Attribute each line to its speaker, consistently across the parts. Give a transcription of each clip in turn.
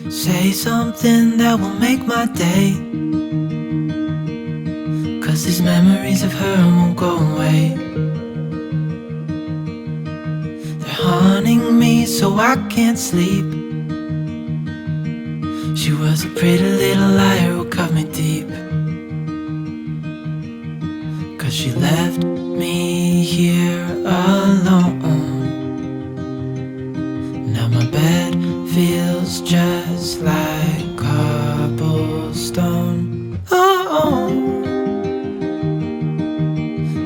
Speaker 1: Say something that will make my day, 'cause these memories of her won't go away. They're haunting me so I can't sleep. She was a pretty little liar who cut me deep, 'cause she left me here alone. Now my bed feels just like cobblestone. Oh,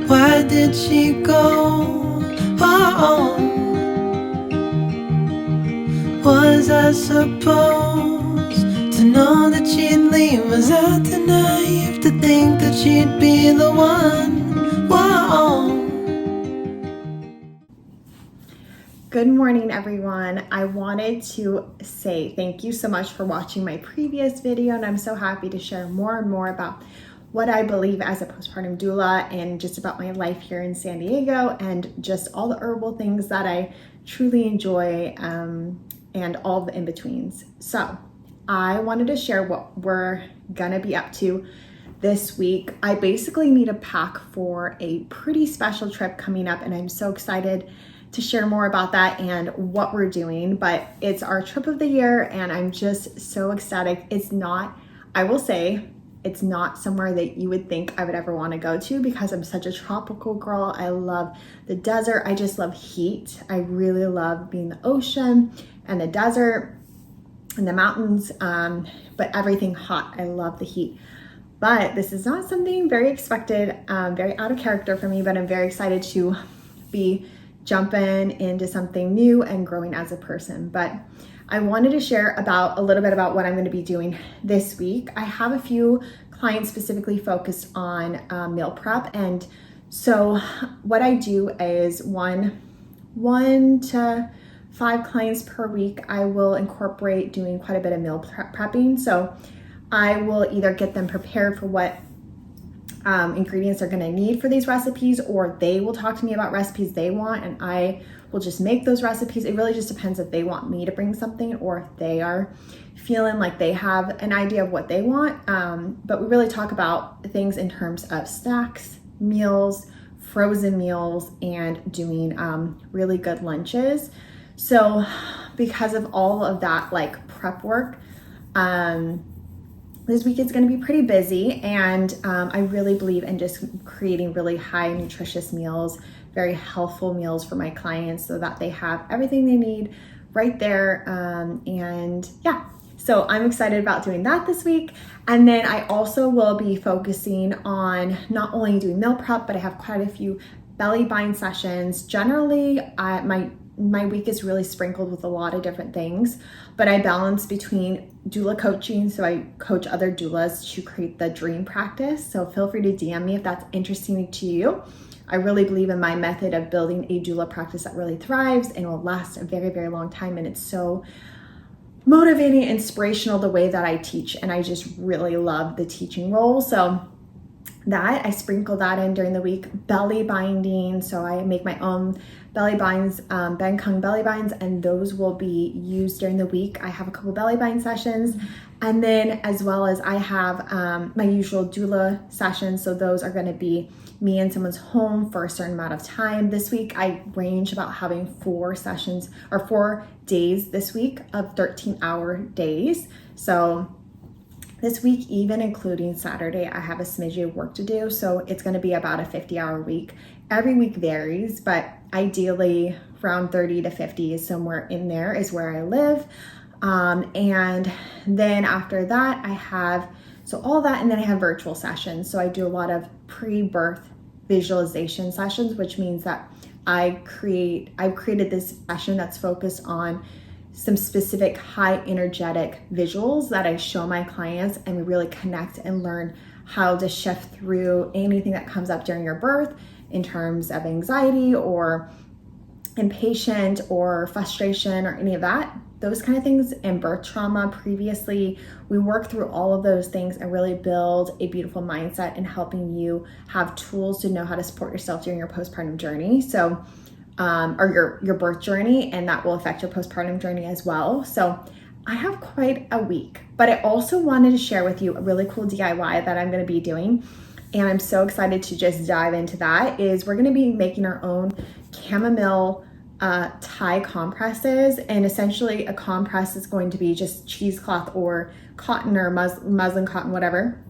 Speaker 1: why did she go? Oh, was I supposed to know that she'd leave? Was I too naive to think that she'd be the one? Whoa.
Speaker 2: Good morning, everyone. I wanted to say thank you so much for watching my previous video, and I'm so happy to share more and more about what I believe as a postpartum doula and just about my life here in San Diego and just all the herbal things that I truly enjoy and all the in-betweens. So I wanted to share what we're gonna be up to this week. I basically need a pack for a pretty special trip coming up, and I'm so excited to share more about that and what we're doing. But it's our trip of the year, and I'm just so ecstatic. It's not, I will say, it's not somewhere that you would think I would ever want to go to because I'm such a tropical girl. I love the desert. I just love heat. I really love being in the ocean and the desert and the mountains, but everything hot. I love the heat. But this is not something very expected, very out of character for me, but I'm very excited to be jumping into something new and growing as a person. But I wanted to share a little bit about what I'm going to be doing this week. I have a few clients specifically focused on meal prep, and so what I do is one to 5 clients per week. I will incorporate doing quite a bit of meal prepping. So I will either get them prepared for what ingredients they're going to need for these recipes, or they will talk to me about recipes they want and I will just make those recipes. It really just depends if they want me to bring something or if they are feeling like they have an idea of what they want. But we really talk about things in terms of snacks, meals, frozen meals, and doing really good lunches. So because of all of that like prep work, this week is going to be pretty busy, and I really believe in just creating really high nutritious meals, very healthful meals for my clients so that they have everything they need right there. And yeah, so I'm excited about doing that this week. And then I also will be focusing on not only doing meal prep, but I have quite a few belly bind sessions. Generally, my week is really sprinkled with a lot of different things, but I balance between doula coaching. So I coach other doulas to create the dream practice. So feel free to DM me if that's interesting to you. I really believe in my method of building a doula practice that really thrives and will last a very, very long time. And it's so motivating, inspirational the way that I teach. And I just really love the teaching role. So that I sprinkle that in during the week. Belly binding, so I make my own belly binds, Ben Kung belly binds, and those will be used during the week. I have a couple belly bind sessions, and then as well as I have my usual doula sessions, so those are going to be me in someone's home for a certain amount of time. This week I range about having 4 sessions or 4 days this week of 13-hour days. So this week, even including Saturday, I have a smidge of work to do. So it's going to be about a 50-hour week. Every week varies, but ideally around 30 to 50 is somewhere in there is where I live. And then after that, I have, so all that, and then I have virtual sessions. So I do a lot of pre-birth visualization sessions, which means that I've created this session that's focused on some specific high energetic visuals that I show my clients, and we really connect and learn how to shift through anything that comes up during your birth in terms of anxiety or impatient or frustration or any of that, those kind of things, and birth trauma previously. We work through all of those things and really build a beautiful mindset in helping you have tools to know how to support yourself during your postpartum journey. So or your birth journey, and that will affect your postpartum journey as well. So I have quite a week, but I also wanted to share with you a really cool DIY that I'm going to be doing. And I'm so excited to just dive into that. Is we're going to be making our own chamomile tie compresses. And essentially a compress is going to be just cheesecloth or cotton or muslin cotton, whatever.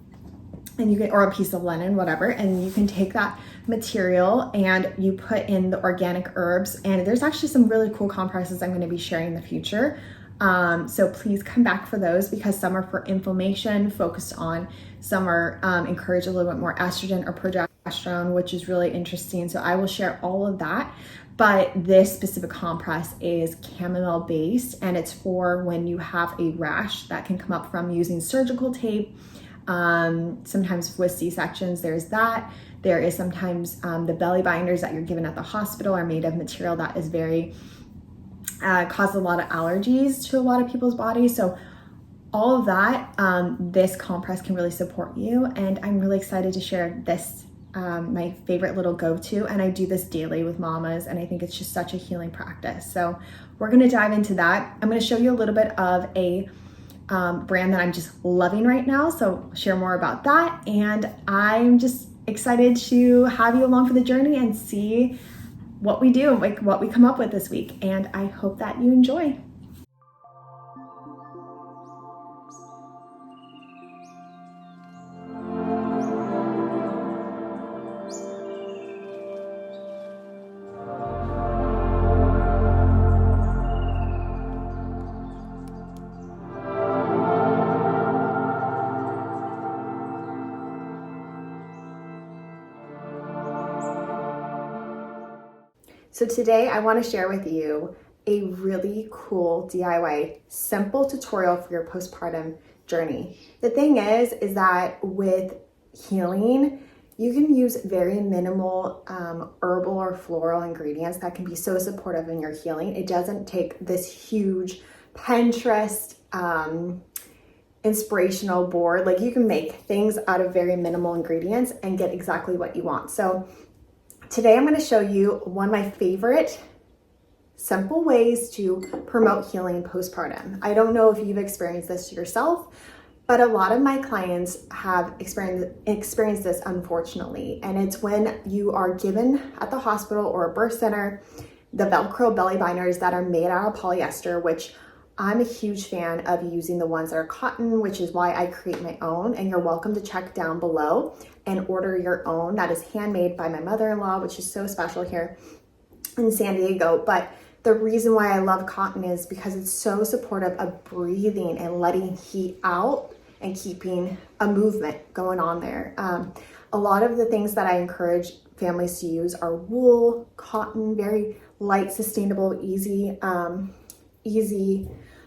Speaker 2: And you can, or a piece of linen, whatever, and you can take that material and you put in the organic herbs. And there's actually some really cool compresses I'm going to be sharing in the future. So please come back for those, because some are for inflammation focused on, some are encourage a little bit more estrogen or progesterone, which is really interesting. So I will share all of that. But this specific compress is chamomile based, and it's for when you have a rash that can come up from using surgical tape. Sometimes with C-sections, there's that. There is sometimes the belly binders that you're given at the hospital are made of material that is very, cause a lot of allergies to a lot of people's bodies. So all of that, this compress can really support you. And I'm really excited to share this, my favorite little go-to. And I do this daily with mamas, and I think it's just such a healing practice. So we're going to dive into that. I'm going to show you a little bit of a brand that I'm just loving right now. So I'll share more about that. And I'm just excited to have you along for the journey and see what we do, like what we come up with this week. And I hope that you enjoy. So today I want to share with you a really cool DIY, simple tutorial for your postpartum journey. The thing is that with healing, you can use very minimal herbal or floral ingredients that can be so supportive in your healing. It doesn't take this huge Pinterest inspirational board. Like, you can make things out of very minimal ingredients and get exactly what you want. So today I'm going to show you one of my favorite simple ways to promote healing postpartum. I don't know if you've experienced this yourself, but a lot of my clients have experienced this, unfortunately. And it's when you are given at the hospital or a birth center the Velcro belly binders that are made out of polyester, which I'm a huge fan of using the ones that are cotton, which is why I create my own. And you're welcome to check down below and order your own. That is handmade by my mother-in-law, which is so special here in San Diego. But the reason why I love cotton is because it's so supportive of breathing and letting heat out and keeping a movement going on there. A lot of the things that I encourage families to use are wool, cotton, very light, sustainable, easy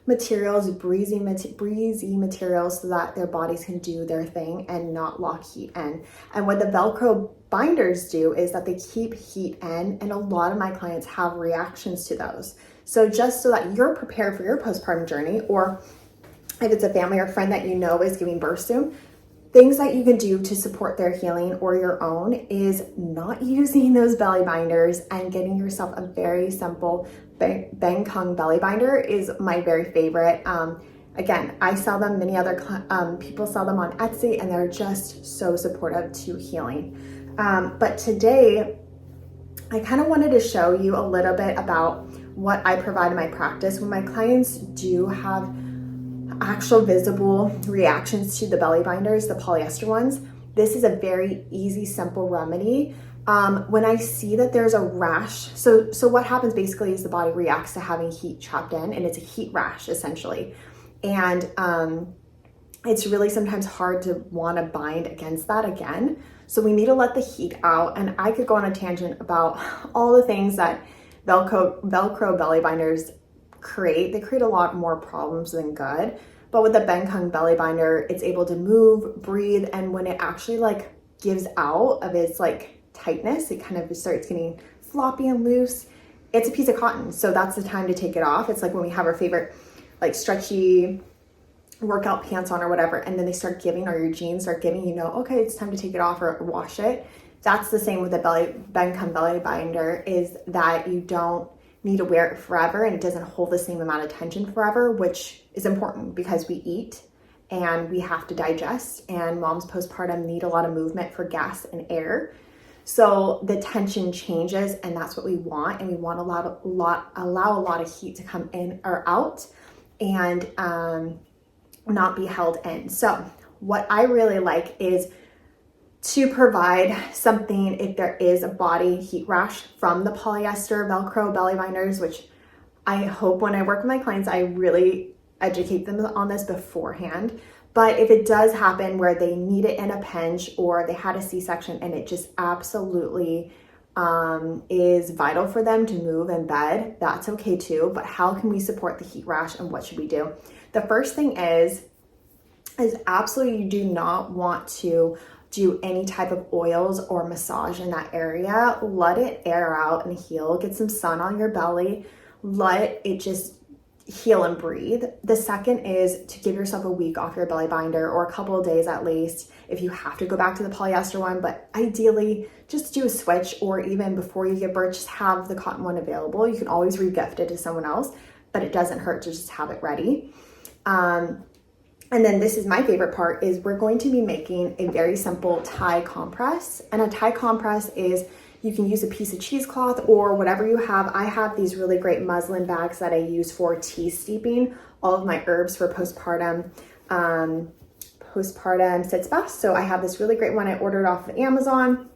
Speaker 2: materials, breezy materials, so that their bodies can do their thing and not lock heat in. And what the Velcro binders do is that they keep heat in, and a lot of my clients have reactions to those. So just so that you're prepared for your postpartum journey, or if it's a family or friend that you know is giving birth soon, things that you can do to support their healing or your own is not using those belly binders and getting yourself a very simple Bangkok belly binder is my very favorite. Again, I sell them, many other people sell them on Etsy, and they're just so supportive to healing. But today, I kind of wanted to show you a little bit about what I provide in my practice when my clients do have actual visible reactions to the belly binders, the polyester ones. This is a very easy, simple remedy. When I see that there's a rash, so what happens basically is the body reacts to having heat trapped in, and it's a heat rash essentially. And it's really sometimes hard to want to bind against that again. So we need to let the heat out. And I could go on a tangent about all the things that Velcro belly binders create. They create a lot more problems than good. But with the Bangkok belly binder, it's able to move, breathe, and when it actually like gives out of its like tightness, it kind of starts getting floppy and loose. It's a piece of cotton, so that's the time to take it off. It's like when we have our favorite like stretchy workout pants on or whatever, and then they start giving, or your jeans start giving, you know, okay, it's time to take it off or wash it. That's the same with the Bangkok belly binder, is that you don't need to wear it forever and it doesn't hold the same amount of tension forever, which is important because we eat and we have to digest, and moms postpartum need a lot of movement for gas and air. So the tension changes, and that's what we want. And we want allow a lot of heat to come in or out, and not be held in. So what I really like is to provide something if there is a body heat rash from the polyester Velcro belly binders, which I hope when I work with my clients, I really educate them on this beforehand. But if it does happen where they need it in a pinch, or they had a C-section and it just absolutely is vital for them to move in bed, that's okay too. But how can we support the heat rash, and what should we do? The first thing is absolutely, you do not want to do any type of oils or massage in that area. Let it air out and heal. Get some sun on your belly. Let it just heal and breathe. The second is to give yourself a week off your belly binder, or a couple of days at least, if you have to go back to the polyester one. But ideally, just do a switch, or even before you give birth, just have the cotton one available. You can always re-gift it to someone else, but it doesn't hurt to just have it ready. And then this is my favorite part, is we're going to be making a very simple Thai compress. And a Thai compress is, you can use a piece of cheesecloth or whatever you have. I have these really great muslin bags that I use for tea steeping all of my herbs for postpartum sitz baths. So I have this really great one I ordered off of Amazon.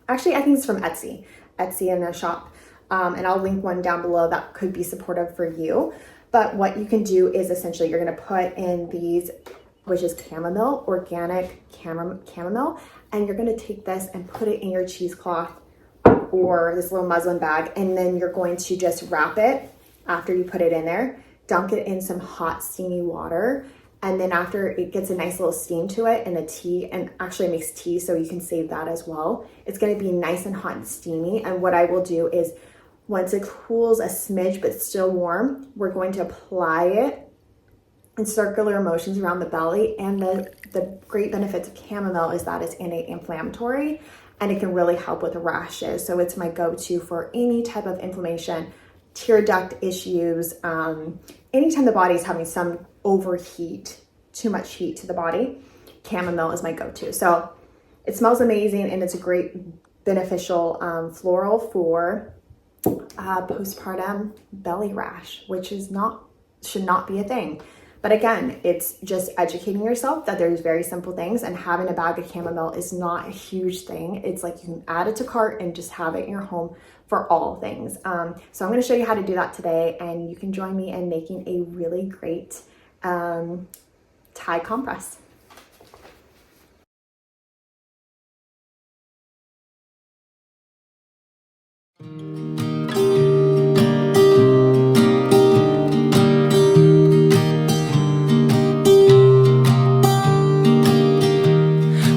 Speaker 2: Actually, I think it's from Etsy in a shop. And I'll link one down below that could be supportive for you. But what you can do is essentially you're going to put in these, which is chamomile, organic chamomile, and you're going to take this and put it in your cheesecloth or this little muslin bag, and then you're going to just wrap it after you put it in there, dunk it in some hot steamy water, and then after it gets a nice little steam to it, and the tea, and actually it makes tea, so you can save that as well. It's going to be nice and hot and steamy. And what I will do is, once it cools a smidge but still warm, we're going to apply it in circular motions around the belly. And the great benefits of chamomile is that it's anti-inflammatory, and it can really help with rashes. So it's my go-to for any type of inflammation, tear duct issues, anytime the body is having some overheat, too much heat to the body, chamomile is my go-to. So it smells amazing, and it's a great beneficial floral for postpartum belly rash, which should not be a thing. But again, it's just educating yourself that there's very simple things, and having a bag of chamomile is not a huge thing. It's like you can add it to cart and just have it in your home for all things. So I'm going to show you how to do that today, and you can join me in making a really great Thai compress.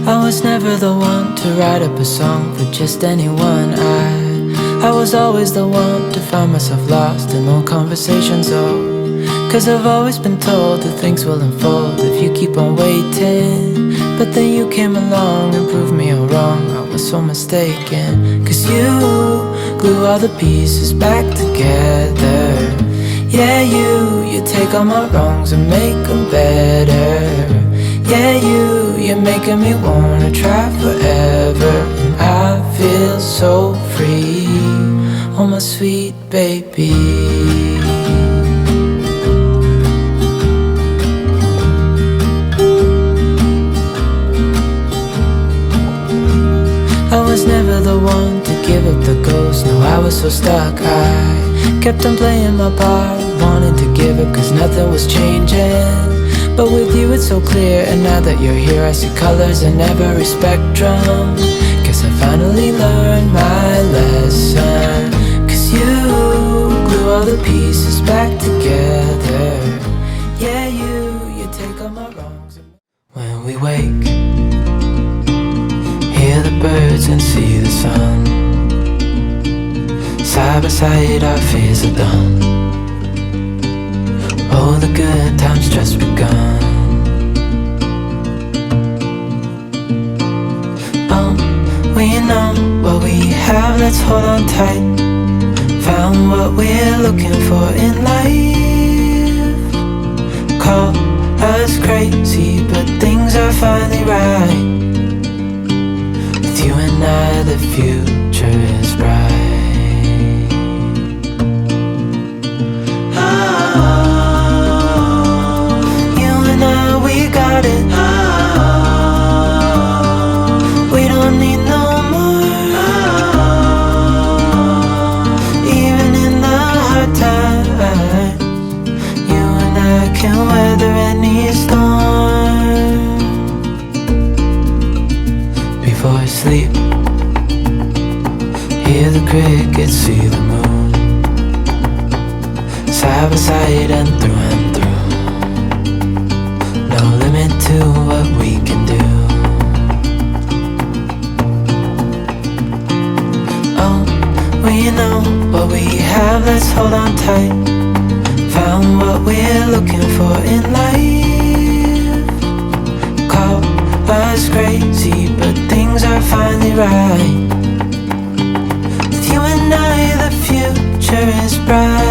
Speaker 1: I was never the one to write up a song for just anyone. I was always the one to find myself lost in old conversations. Cause I've always been told that things will unfold if you keep on waiting. But then you came along and proved me all wrong. I was so mistaken. Cause you glue all the pieces back together. Yeah, you take all my wrongs and make them better. Yeah, you're making me wanna try forever. And I feel so free, oh my sweet baby. I was never the one to give up the ghost. No, I was so stuck. I kept on playing my part, wanting to give up cause nothing was changing. But with you it's so clear, and now that you're here I see colors in every spectrum. Guess I finally learned my lesson. Cause you glue all the pieces back together. Yeah, you take all my wrongs. When we wake, hear the birds and see the sun. Side by side our fears are done. Oh, the good times just begun. We know what we have, let's hold on tight. Found what we're looking for in life. Call us crazy, but things are finally right. With you and I, the future is bright. Oh, you and I, we got it. Oh, we don't need no more. Oh, even in the hard times, you and I can weather any storm. Before I sleep, hear the crickets, see the moon, side by side and through. No limit to what we can do. Oh, we know what we have, let's hold on tight. Found what we're looking for in life. Call us crazy, but things are finally right. With you and I, the future is bright.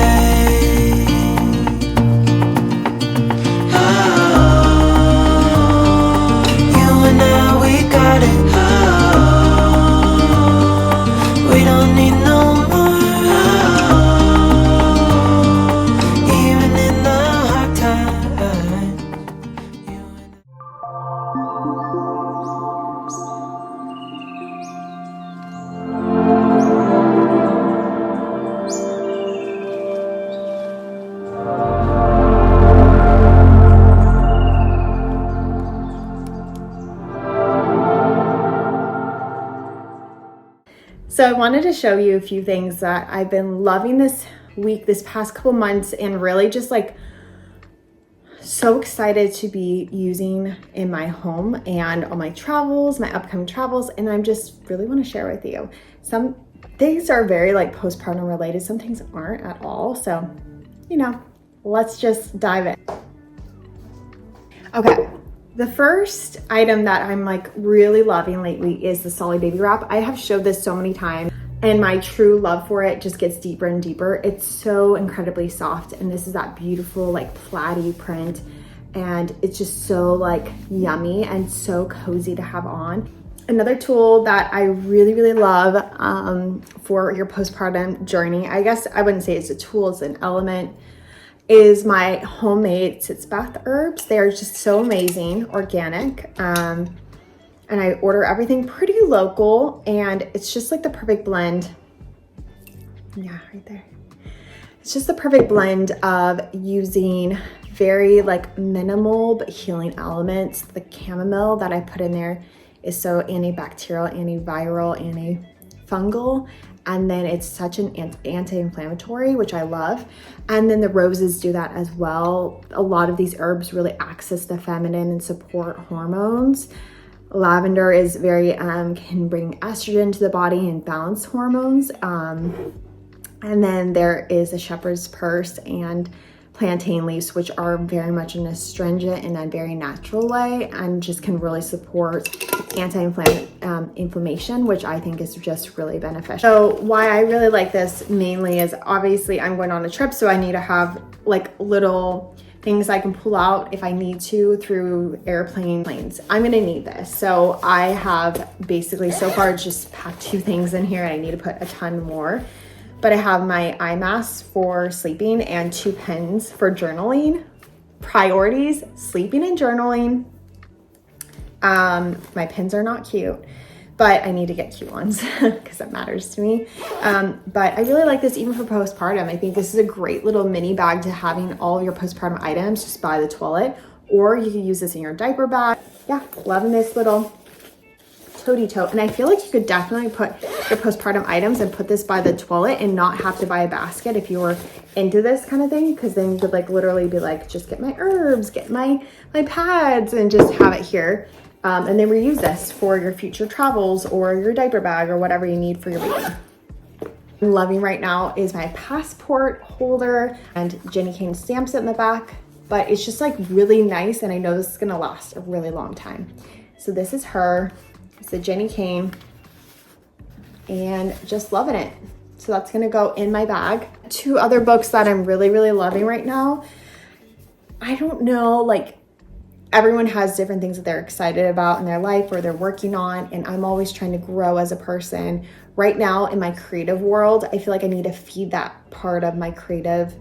Speaker 1: Oh, you and I, we got it. Oh, we don't need no more. Oh, even in the hard times, you and
Speaker 2: So I wanted to show you a few things that I've been loving this week, this past couple months, and really just like so excited to be using in my home and on my travels, my upcoming travels, and I'm just really want to share with you. Some things are very like postpartum related, some things aren't at all. So, you know, let's just dive in. Okay. The first item that I'm like really loving lately is the Solly Baby Wrap. I have showed this so many times and my true love for it just gets deeper and deeper. It's so incredibly soft, and this is that beautiful like plaid print, and it's just so like yummy and so cozy to have on. Another tool that I really, really love for your postpartum journey, I guess I wouldn't say it's a tool, it's an element, is my homemade sitz bath herbs. They are just so amazing, organic, and I order everything pretty local, and it's just like the perfect blend. Yeah, right there. It's just the perfect blend of using very like minimal but healing elements. The chamomile that I put in there is so antibacterial, antiviral, antifungal. And then it's such an anti-inflammatory, which I love. And then the roses do that as well. A lot of these herbs really access the feminine and support hormones. Lavender is very, can bring estrogen to the body and balance hormones. And then there is a shepherd's purse and plantain leaves, which are very much an astringent in a very natural way and just can really support anti-inflammation, which I think is just really beneficial. So why I really like this mainly is obviously I'm going on a trip, so I need to have like little things I can pull out if I need to through planes. I'm gonna need this. So I have basically so far just packed 2 things in here, and I need to put a ton more. But I have my eye mask for sleeping and 2 pens for journaling. Priorities, sleeping and journaling. My pens are not cute, but I need to get cute ones because it matters to me. But I really like this even for postpartum. I think this is a great little mini bag to having all your postpartum items just by the toilet, or you can use this in your diaper bag. Yeah, loving this little toady tote. And I feel like you could definitely put your postpartum items and put this by the toilet and not have to buy a basket if you were into this kind of thing, because then you could like literally be like, just get my herbs, get my pads, and just have it here. And then reuse this for your future travels or your diaper bag or whatever you need for your baby. I'm loving right now is my passport holder, and Jenny Kane stamps it in the back, but it's just like really nice, and I know this is gonna last a really long time. So this is her. It's the Jenny Kane, and just loving it. So that's gonna go in my bag. 2 other books that I'm really, really loving right now. I don't know, like everyone has different things that they're excited about in their life or they're working on, and I'm always trying to grow as a person. Right now in my creative world, I feel like I need to feed that part of my creative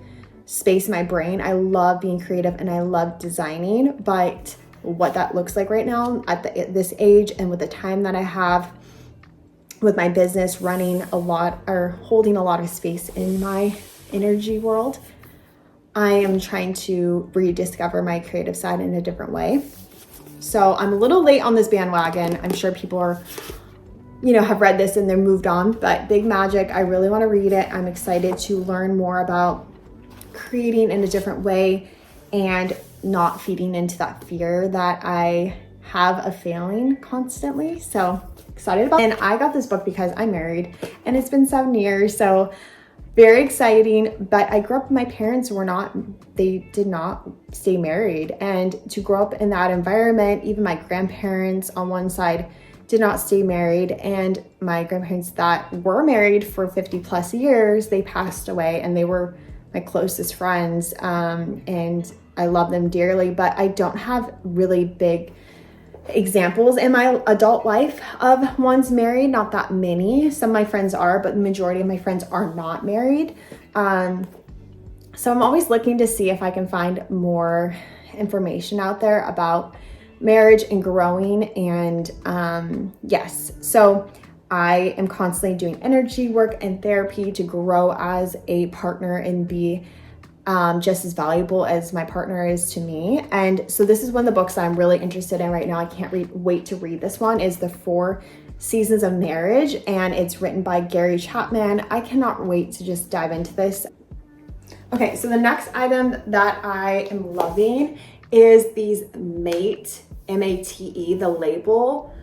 Speaker 2: space in my brain. I love being creative and I love designing, but what that looks like right now at this age and with the time that I have with my business running a lot or holding a lot of space in my energy world, I am trying to rediscover my creative side in a different way. So I'm a little late on this bandwagon. I'm sure people are, have read this and they're moved on, but Big Magic, I really want to read it. I'm excited to learn more about creating in a different way and not feeding into that fear that I have of failing constantly. So excited about it. And I got this book because I'm married and it's been 7 years. So very exciting, but I grew up, my parents did not stay married. And to grow up in that environment, even my grandparents on one side did not stay married. And my grandparents that were married for 50 plus years, they passed away and they were my closest friends. And I love them dearly, but I don't have really big examples in my adult life of ones married, not that many. Some of my friends are, but the majority of my friends are not married. So I'm always looking to see if I can find more information out there about marriage and growing. And yes, so I am constantly doing energy work and therapy to grow as a partner and be just as valuable as my partner is to me. And so this is one of the books that I'm really interested in right now. I can't wait to read this one, is The 4 Seasons of Marriage, and it's written by Gary Chapman. I cannot wait to just dive into this. Okay, so the next item that I am loving is these Mate, M-A-T-E, the label,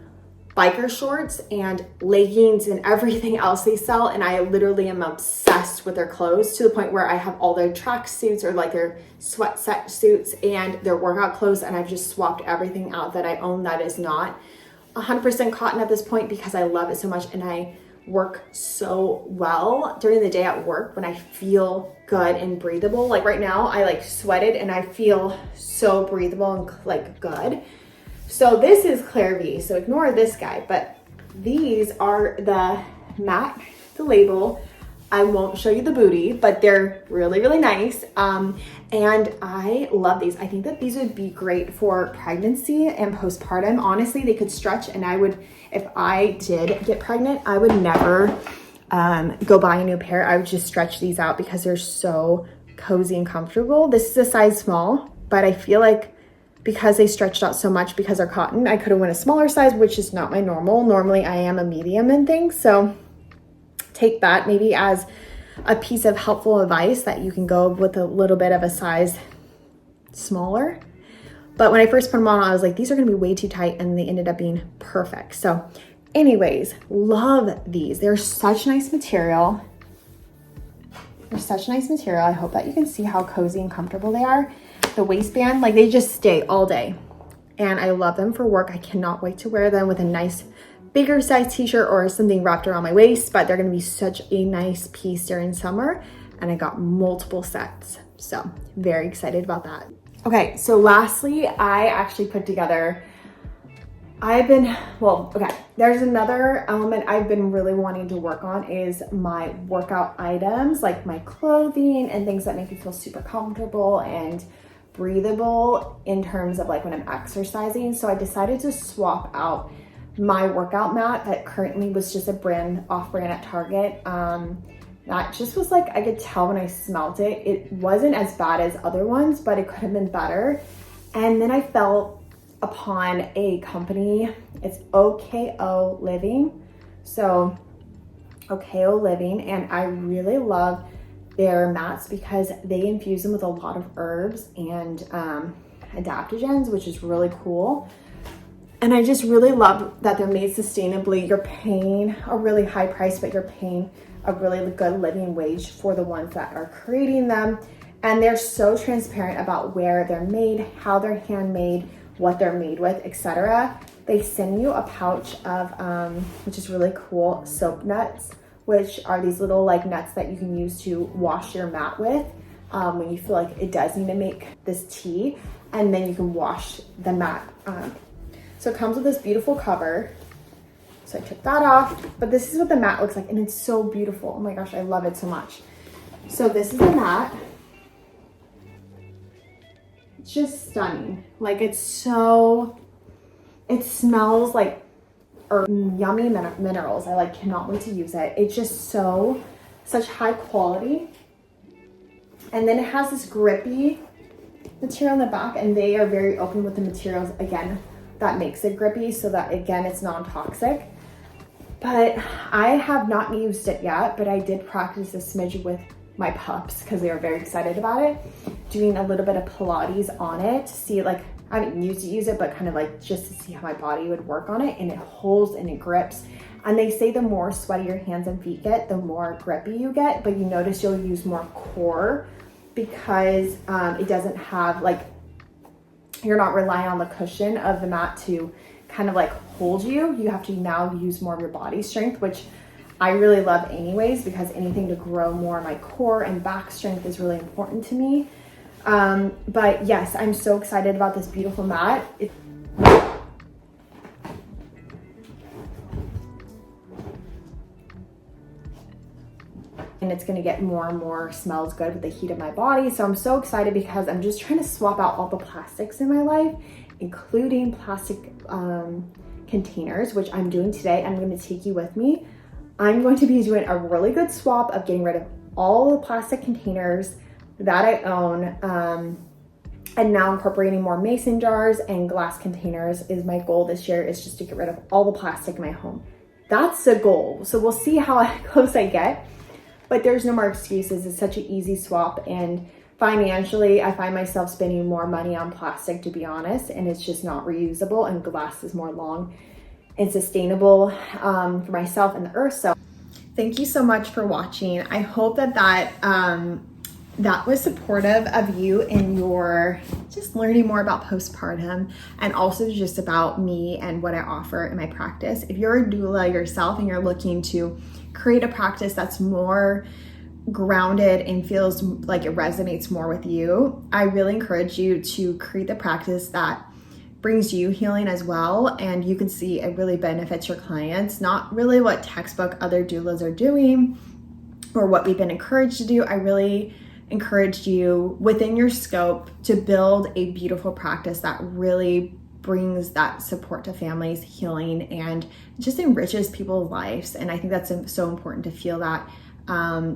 Speaker 2: biker shorts and leggings and everything else they sell, and I literally am obsessed with their clothes to the point where I have all their track suits or like their sweat set suits and their workout clothes, and I've just swapped everything out that I own that is not 100% cotton at this point because I love it so much. And I work so well during the day at work when I feel good and breathable. Like right now I like sweated and I feel so breathable and like good. So this is Claire V, so ignore this guy, but these are the matte, the label. I won't show you the booty, but they're really, really nice. And I love these. I think that these would be great for pregnancy and postpartum. Honestly, they could stretch, and I would, if I did get pregnant, I would never go buy a new pair. I would just stretch these out because they're so cozy and comfortable. This is a size small, but I feel like because they stretched out so much because they're cotton, I could have went a smaller size, which is not my normal. Normally I am a medium and things. So take that maybe as a piece of helpful advice that you can go with a little bit of a size smaller. But when I first put them on, I was like, these are gonna be way too tight, and they ended up being perfect. So anyways, love these. They're such nice material. They're such nice material. I hope that you can see how cozy and comfortable they are. The waistband, like they just stay all day, and I love them for work. I cannot wait to wear them with a nice bigger size t-shirt or something wrapped around my waist, but they're going to be such a nice piece during summer, and I got multiple sets, so very excited about that. Okay, so lastly, I actually put together, there's another element I've been really wanting to work on is my workout items, like my clothing and things that make me feel super comfortable and breathable in terms of like when I'm exercising. So I decided to swap out my workout mat that currently was just a off-brand at Target. That just was like, I could tell when I smelled it, it wasn't as bad as other ones, but it could have been better. And then I fell upon a company, it's OKO Living. So OKO Living, and I really love their mats because they infuse them with a lot of herbs and adaptogens, which is really cool. And I just really love that they're made sustainably. You're paying a really high price, but you're paying a really good living wage for the ones that are creating them. And they're so transparent about where they're made, how they're handmade, what they're made with, etc. They send you a pouch of, which is really cool, soap nuts which are these little like nuts that you can use to wash your mat with when you feel like it does need to make this tea, and then you can wash the mat. So it comes with this beautiful cover. So I took that off, but this is what the mat looks like, and it's so beautiful. Oh my gosh, I love it so much. So this is the mat. It's just stunning. Like it smells like yummy minerals. I like cannot wait to use it. It's just such high quality. And then it has this grippy material in the back, and they are very open with the materials again that makes it grippy, so that again it's non-toxic. But I have not used it yet, but I did practice a smidge with my pups because they were very excited about it, doing a little bit of Pilates on it to see, like, I haven't used it, but kind of like just to see how my body would work on it, and it holds and it grips. And they say the more sweaty your hands and feet get, the more grippy you get, but you notice you'll use more core because it doesn't have, like, you're not relying on the cushion of the mat to kind of like hold you. You have to now use more of your body strength, which I really love anyways, because anything to grow more my core and back strength is really important to me. But yes, I'm so excited about this beautiful mat. And it's going to get more and more smells good with the heat of my body. So I'm so excited because I'm just trying to swap out all the plastics in my life, including plastic containers, which I'm doing today. I'm going to take you with me. I'm going to be doing a really good swap of getting rid of all the plastic containers that I own, and now incorporating more mason jars and glass containers is my goal this year, is just to get rid of all the plastic in my home. That's the goal. So we'll see how close I get, but there's no more excuses. It's such an easy swap, and financially, I find myself spending more money on plastic, to be honest, and it's just not reusable, and glass is more long and sustainable for myself and the earth. So thank you so much for watching. I hope that was supportive of you in your just learning more about postpartum, and also just about me and what I offer in my practice. If you're a doula yourself and you're looking to create a practice that's more grounded and feels like it resonates more with you, I really encourage you to create the practice that brings you healing as well, and you can see it really benefits your clients, not really what textbook other doulas are doing or what we've been encouraged to do. I really encouraged you within your scope to build a beautiful practice that really brings that support to families, healing, and just enriches people's lives. And I think that's so important to feel that.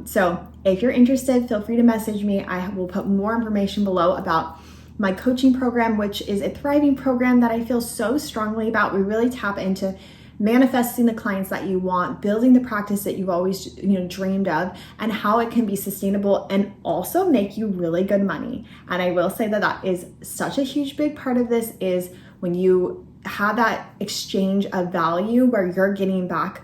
Speaker 2: So if you're interested, feel free to message me. I will put more information below about my coaching program, which is a thriving program that I feel so strongly about. We really tap into manifesting the clients that you want, building the practice that you've always dreamed of, and how it can be sustainable and also make you really good money. And I will say that is such a huge big part of this, is when you have that exchange of value where you're getting back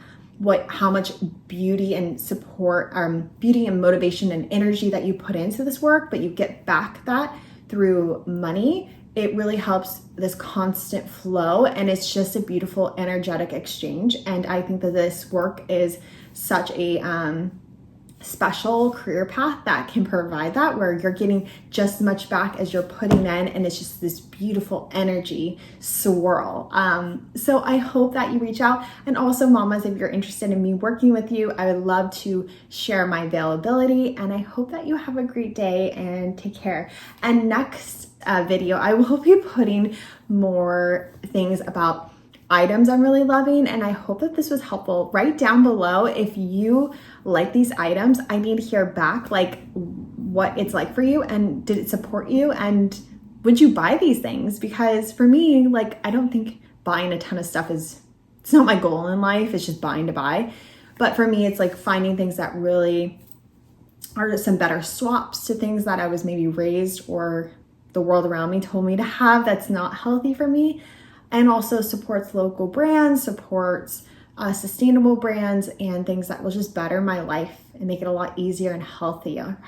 Speaker 2: how much beauty and support, beauty and motivation and energy that you put into this work, but you get back that through money. It really helps this constant flow, and it's just a beautiful energetic exchange. And I think that this work is such a special career path that can provide that, where you're getting just as much back as you're putting in, and it's just this beautiful energy swirl. So I hope that you reach out. And also, mamas, if you're interested in me working with you, I would love to share my availability. And I hope that you have a great day, and take care. And next video, I will be putting more things about items I'm really loving, and I hope that this was helpful. Write down below if you like these items. I need to hear back, like, what it's like for you, and did it support you, and would you buy these things? Because for me, like, I don't think buying a ton of stuff it's not my goal in life. It's just buying to buy. But for me, it's like finding things that really are some better swaps to things that I was maybe raised or the world around me told me to have that's not healthy for me. And also supports local brands, supports sustainable brands, and things that will just better my life and make it a lot easier and healthier.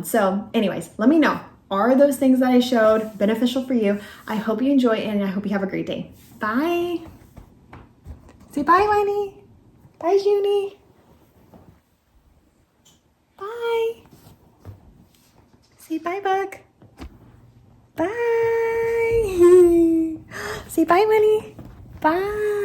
Speaker 2: So anyways, let me know. Are those things that I showed beneficial for you? I hope you enjoy, and I hope you have a great day. Bye. Say bye, Winnie. Bye, Junie. Bye. Say bye, Bug. Bye. Say bye, Winnie. Bye.